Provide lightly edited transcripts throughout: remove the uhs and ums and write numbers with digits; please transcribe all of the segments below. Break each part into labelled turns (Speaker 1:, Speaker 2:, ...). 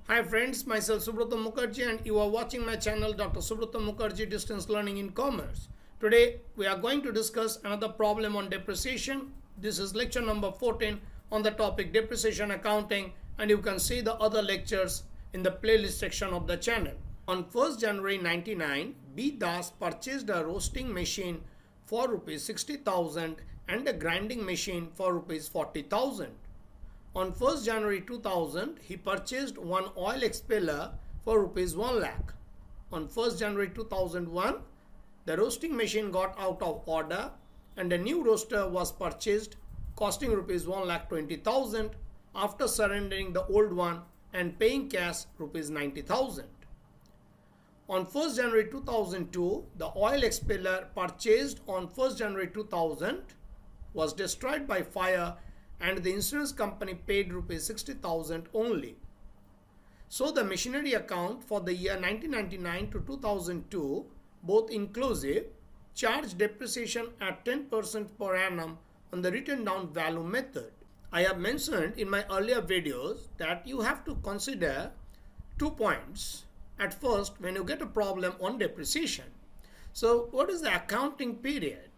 Speaker 1: Hi friends, myself Subrata Mukherjee and you are watching my channel Dr. Subrata Mukherjee Distance Learning in Commerce. Today we are going to discuss another problem on depreciation. This is lecture number 14 on the topic depreciation accounting, and you can see the other lectures in the playlist section of the channel. On 1st January 99, B. Das purchased a roasting machine for rupees 60,000 and a grinding machine for rupees 40,000. On 1st January 2000, he purchased one oil expeller for rupees 1 lakh. On 1st January 2001, the roasting machine got out of order and a new roaster was purchased costing rupees 1,20,000 after surrendering the old one and paying cash rupees 90,000. On 1st January 2002, the oil expeller purchased on 1st January 2000 was destroyed by fire and the insurance company paid rupees 60,000 only. So the machinery account for the year 1999 to 2002, both inclusive, charged depreciation at 10% per annum on the written down value method. I have mentioned in my earlier videos that you have to consider 2 points at first when you get a problem on depreciation. So what is the accounting period?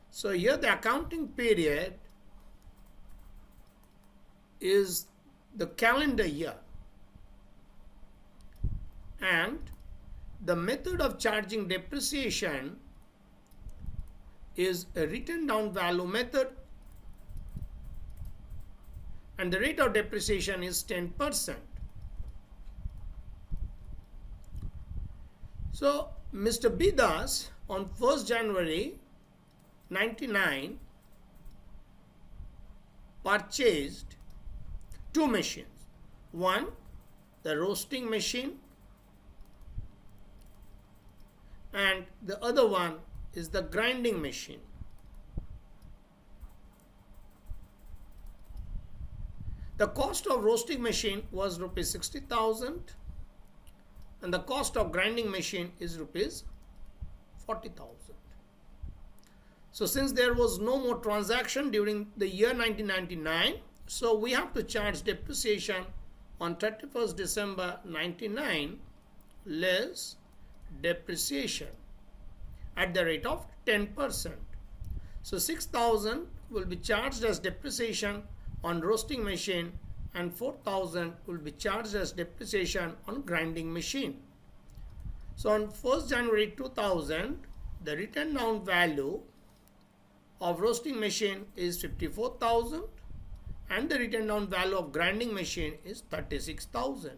Speaker 1: So here the accounting period is the calendar year, and the method of charging depreciation is a written down value method, and the rate of depreciation is 10%. So Mr. B. Das on 1st January 99 purchased two machines. One, the roasting machine, and the other one is the grinding machine. The cost of roasting machine was rupees 60,000 and the cost of grinding machine is rupees 40,000. So since there was no more transaction during the year 1999, so we have to charge depreciation on 31st December 99 less depreciation at the rate of 10%. So 6,000 will be charged as depreciation on roasting machine and 4,000 will be charged as depreciation on grinding machine. So on 1st January 2000, the written down value of roasting machine is 54,000 and the written down value of grinding machine is 36,000.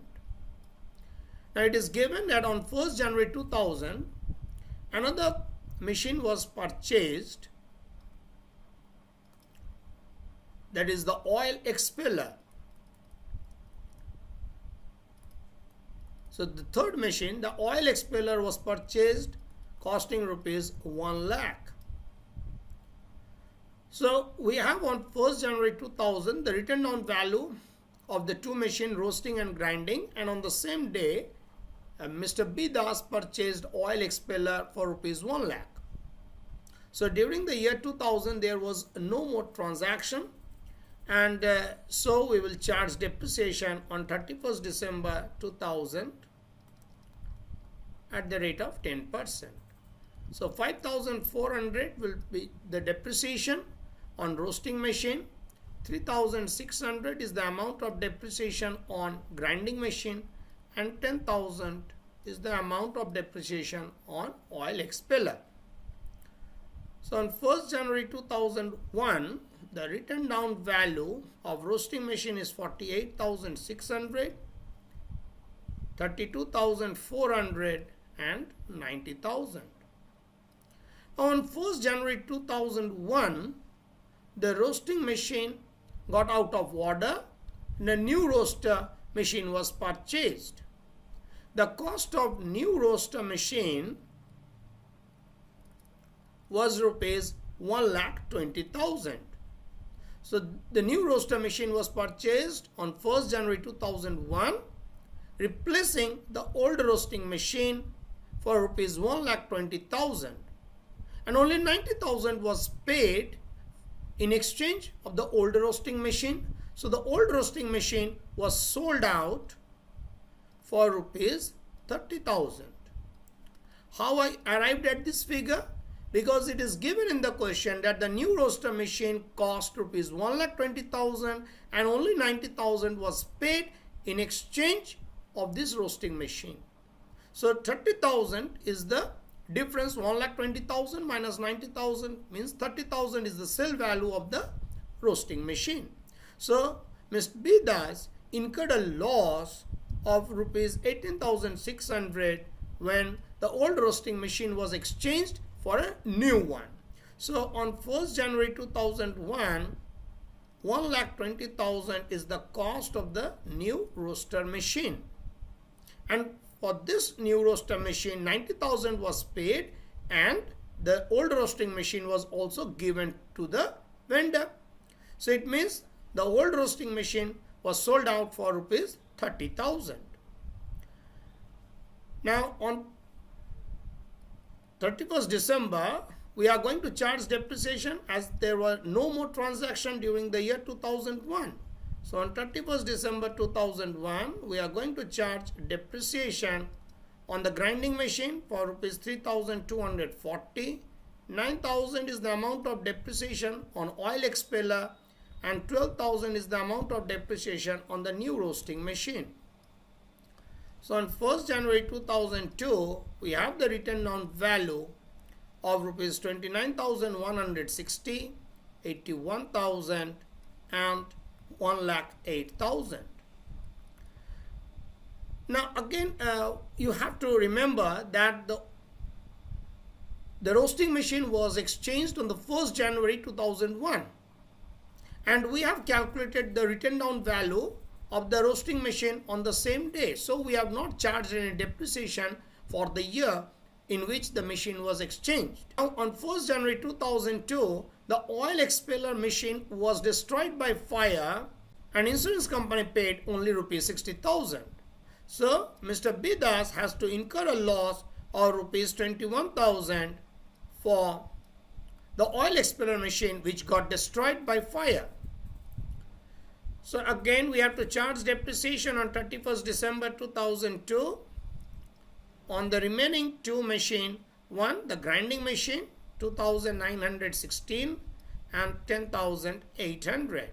Speaker 1: Now it is given that on 1st January 2000, another machine was purchased, that is the oil expeller. So the third machine, the oil expeller, was purchased costing rupees 1 lakh. So we have on 1st January 2000 the written down value of the two machine roasting and grinding, and on the same day Mr. B. Das purchased oil expeller for rupees 1 lakh. So during the year 2000 there was no more transaction, and so we will charge depreciation on 31st December 2000 at the rate of 10%. So 5,400 will be the depreciation on roasting machine, 3,600 is the amount of depreciation on grinding machine, and 10,000 is the amount of depreciation on oil expeller. So on 1st January 2001, the written down value of roasting machine is 48,600, 32,400 and 90,000. On 1st January 2001, the roasting machine got out of order and a new roaster machine was purchased. The cost of new roaster machine was rupees 1,20,000. So the new roaster machine was purchased on 1st January 2001, replacing the old roasting machine for rupees 1,20,000, and only 90,000 was paid in exchange of the old roasting machine. So the old roasting machine was sold out for rupees 30,000. How I arrived at this figure? Because it is given in the question that the new roaster machine cost rupees 1,20,000 and only 90,000 was paid in exchange of this roasting machine. So 30,000 is the difference. 1,20,000 minus 90,000 means 30,000 is the sale value of the roasting machine. So Mr. B Das incurred a loss of rupees 18,600 when the old roasting machine was exchanged for a new one. So on 1st January 2001, 1,20,000 is the cost of the new roaster machine. And for this new roaster machine, 90,000 was paid and the old roasting machine was also given to the vendor. So it means the old roasting machine was sold out for rupees 30,000. Now on 31st December, we are going to charge depreciation as there were no more transactions during the year 2001. So on 31st December 2001, we are going to charge depreciation on the grinding machine for rupees 3,240. 9,000 is the amount of depreciation on oil expeller and 12,000 is the amount of depreciation on the new roasting machine. So on 1st January 2002, we have the written down value of rupees 29,160, 81,000 and 1,08,000. Now again, you have to remember that the roasting machine was exchanged on the 1st January 2001 and we have calculated the written down value of the roasting machine on the same day. So we have not charged any depreciation for the year in which the machine was exchanged. Now on 1st January 2002, the oil expeller machine was destroyed by fire and insurance company paid only rupees 60,000. So Mr. B Das has to incur a loss of rupees 21,000 for the oil expeller machine which got destroyed by fire. So again we have to charge depreciation on 31st December 2002 on the remaining two machine. One, the grinding machine 2,916 and 10,800.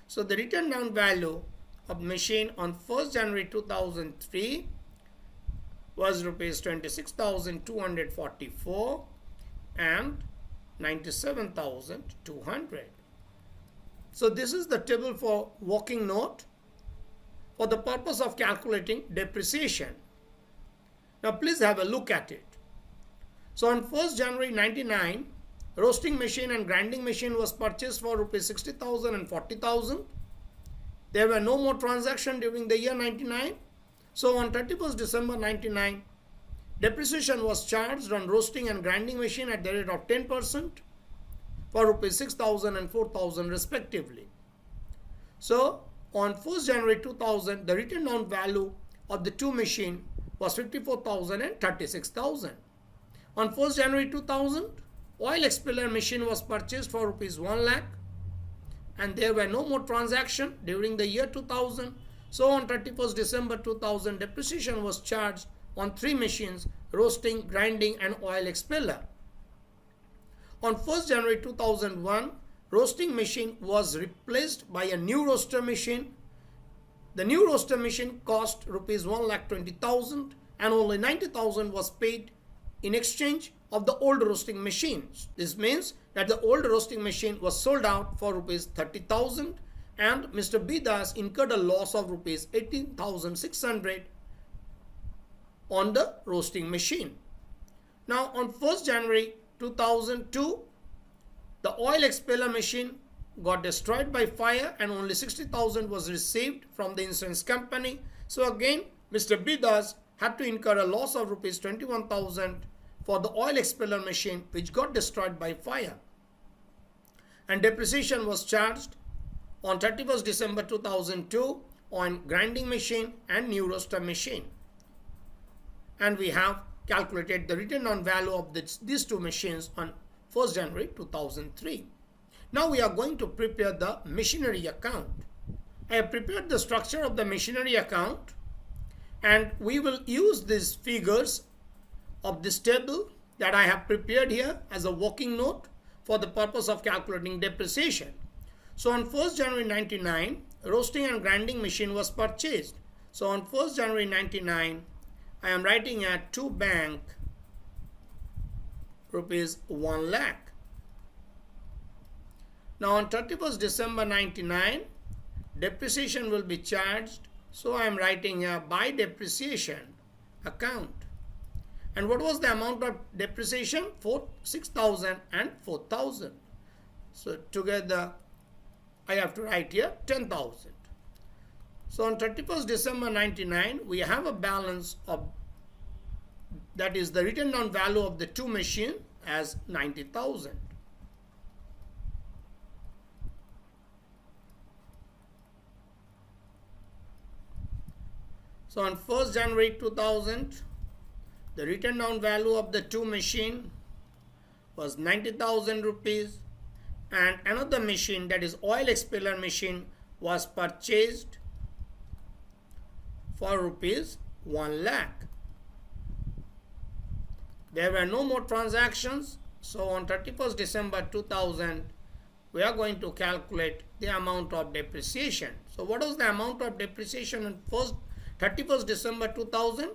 Speaker 1: So the written down value of machine on 1st January 2003 was rupees 26,244 and 97,200. So this is the table for working note for the purpose of calculating depreciation. Now please have a look at it. So on 1st January 99, roasting machine and grinding machine was purchased for rupees 60,000 and 40,000. There were no more transactions during the year 99. So on 31st December 99, depreciation was charged on roasting and grinding machine at the rate of 10% for rupees 6,000 and 4,000 respectively. So on 1st January 2000, the written down value of the two machines was 54,000 and 36,000. On 1st January 2000, oil expeller machine was purchased for rupees 1 lakh and there were no more transactions during the year 2000. So on 31st December 2000, depreciation was charged on three machines, roasting, grinding and oil expeller. On 1st January 2001, roasting machine was replaced by a new roaster machine. The new roaster machine cost rupees 1,20,000 and only 90,000 was paid in exchange of the old roasting machines. This means that the old roasting machine was sold out for rupees 30,000 and Mr. B Das incurred a loss of rupees 18,600 on the roasting machine. Now on 1st January 2002, the oil expeller machine got destroyed by fire and only 60,000 was received from the insurance company. So again, Mr. B Das had to incur a loss of rupees 21,000 for the oil expeller machine which got destroyed by fire. And depreciation was charged on 31st December 2002 on grinding machine and new roaster machine. And we have calculated the written down value of these two machines on 1st January 2003. Now we are going to prepare the machinery account. I have prepared the structure of the machinery account And we will use these figures of this table that I have prepared here as a working note for the purpose of calculating depreciation. So on 1st January 99, roasting and grinding machine was purchased. So on 1st January 99, I am writing at 2 bank rupees 1 lakh. Now on 31st December 99, depreciation will be charged. So I am writing here by depreciation account. And what was the amount of depreciation? 6,000 and 4,000. So together I have to write here 10,000. So on 31st December 99, we have a balance of, that is the written down value of the two machines as 90,000. So on 1st January 2000, the written down value of the two machine was 90,000 rupees, and another machine, that is oil expeller machine, was purchased for rupees 1 lakh. There were no more transactions. So on 31st December 2000, we are going to calculate the amount of depreciation. So what was the amount of depreciation on 31st December 2000?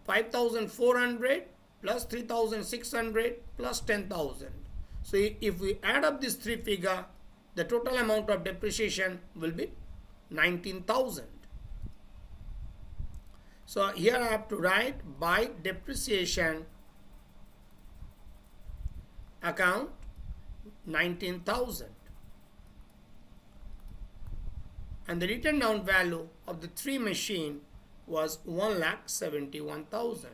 Speaker 1: 5,400 plus 3,600 plus 10,000. So if we add up these three figures, the total amount of depreciation will be 19,000. So here I have to write by depreciation account 19,000. And the written down value of the three machine was 1,71,000.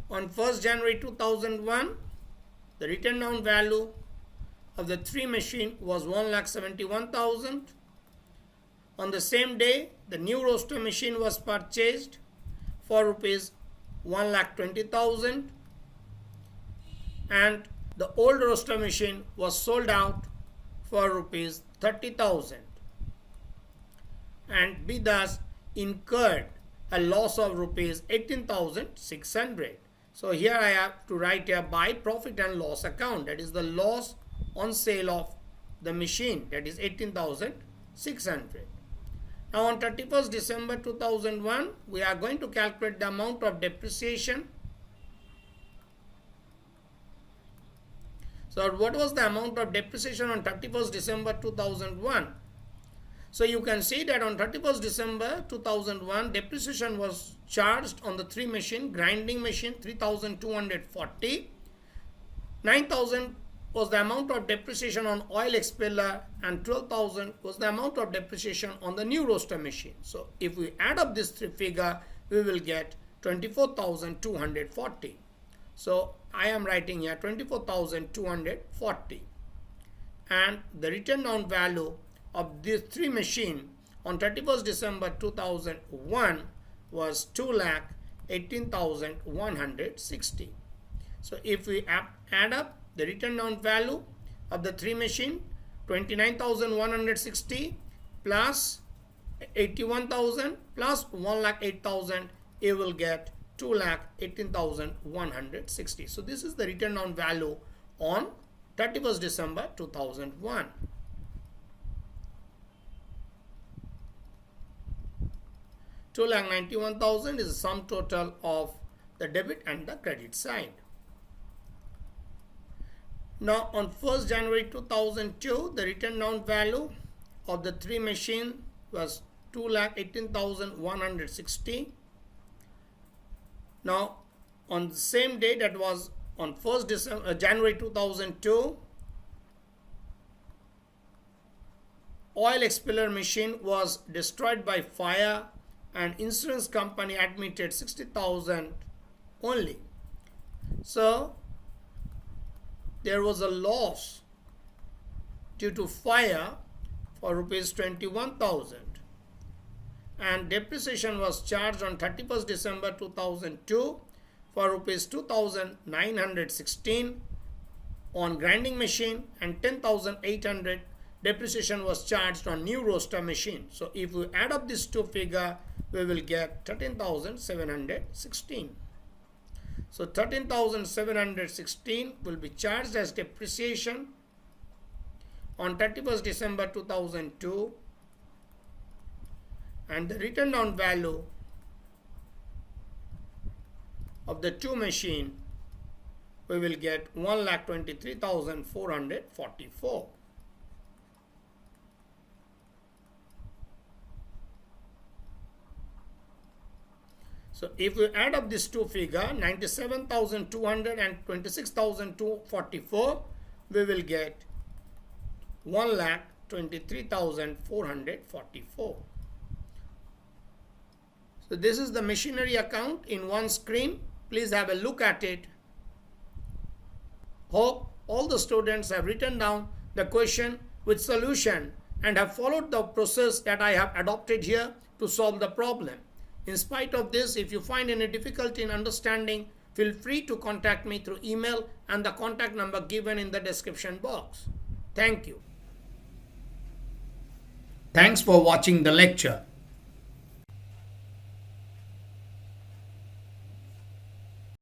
Speaker 1: On 1st January 2001, the written down value of the three machine was 1,71,000. On the same day, the new roaster machine was purchased for rupees 1,20,000, and the old roaster machine was sold out for rupees 30,000, and we thus incurred a loss of rupees 18,600. So here I have to write here by profit and loss account, that is the loss on sale of the machine, that is 18,600. Now on 31st December 2001, we are going to calculate the amount of depreciation. So what was the amount of depreciation on 31st December 2001? So you can see that on 31st December 2001, depreciation was charged on the three machine. Grinding machine 3,240. 9,000 was the amount of depreciation on oil expeller, and 12,000 was the amount of depreciation on the new roaster machine. So if we add up this three figure, we will get 24,240. So I am writing here 24,240, and the written down value of these three machine on 31st December 2001 was 2,18,160. So if we add up the written down value of the three machine, 29,160 plus 81,000 plus 1,08,000, it will get 2,18,160. So this is the written down value on 31st December 2001. $2,91,000 is the sum total of the debit and the credit side. Now on 1st January 2002, the written down value of the three machine was 2,18,160. Now on the same day, that was on 1st January 2002, oil expeller machine was destroyed by fire, and insurance company admitted 60,000 only. So there was a loss due to fire for rupees 21,000, and depreciation was charged on 31st December 2002 for rupees 2,916, on grinding machine and 10,800 depreciation was charged on new roaster machine. So if we add up these two figures, we will get 13,716. So 13,716 will be charged as depreciation on 31st December 2002, and the written down value of the two machine, we will get 1,23,444. So if we add up these two figures, 97,200 and 26,244, we will get 1,23,444. So this is the machinery account in one screen. Please have a look at it. Hope all the students have written down the question with solution and have followed the process that I have adopted here to solve the problem. In spite of this, if you find any difficulty in understanding, feel free to contact me through email and the contact number given in the description box. Thank you. Thanks for watching the lecture.